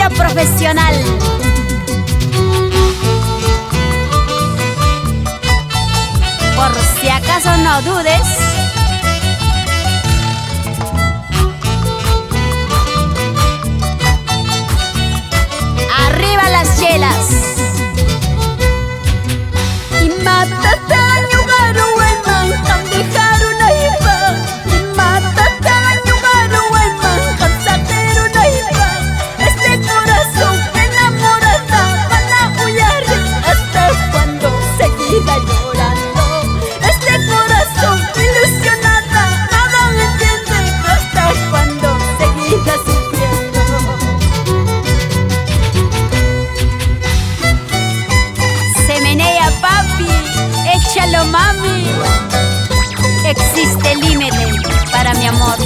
Policía profesional. Por si acaso no dudes. Arriba las chelas. Y mátate a ñugar huelman, tan dejar una hipa. Y mátate a ñugar huelman, tan sacar una hipa. Este corazón enamorada van a huyar hasta cuando seguida llorando. Este corazón ilusionada nada entiende hasta cuando seguida sufriendo. Se menea papi, échalo mami. Existe límite para mi amor.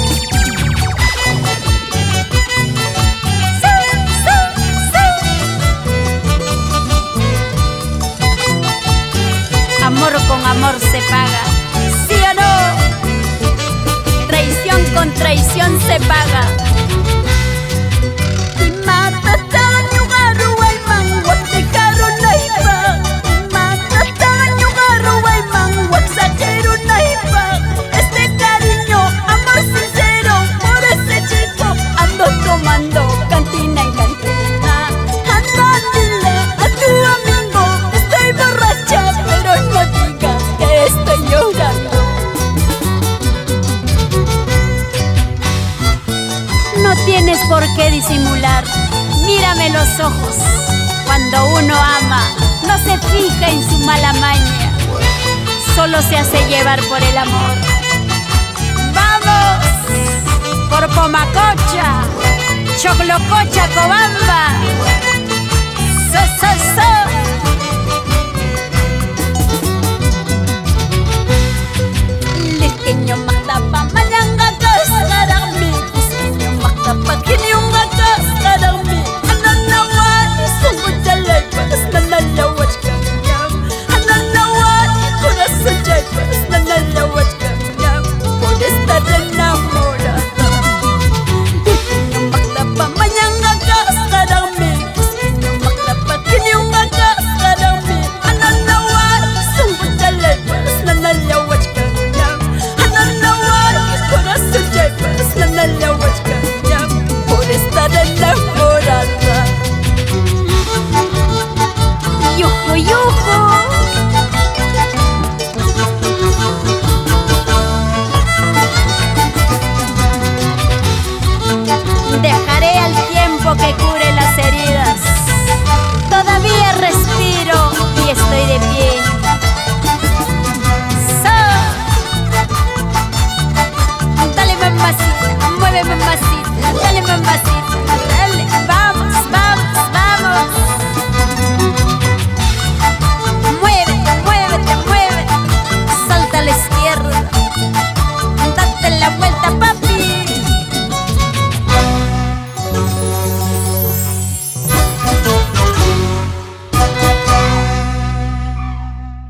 Amor con amor se paga, ¿sí o no? Traición con traición se paga. Y mátate a ñugar huelman, wak dejar una hipa. Y mátate a ñugar huelman, wak sacar una hipa. Este cariño, amor sincero, por ese chico ando tomando cantina en cantina. Anda, dile a tu amigo, estoy borracha, pero no digas que estoy llorando. No tienes por qué disimular. Mírame los ojos. Cuando uno ama, no se fija en su mala maña. Solo se hace llevar por el amor. ¡Vamos! Por Pomacocha, Choclococha, Cobamba. ¡So, so, so! Lisqueño magdapa manyanga kasarami. Lisqueño magdapa kinyunga kasarami. Ananawari sungguh jalai pas nanalawat kanyam. Ananawari corazón jai pas nanalawat kanyam. Por estar enamorada. Lisqueño magdapa manyanga kasarami. Lisqueño magdapa kinyunga kasarami. Ananawari sungguh jalai pas nanalawat kanyam. Corazón ya pas nanalawat kanyam por estar enamorada. ¡Yuju, yuju! Dejaré al tiempo que cure las heridas. Todavía respiro y estoy de pie. Dale mamacita, mueve mamacita, dale mamacita.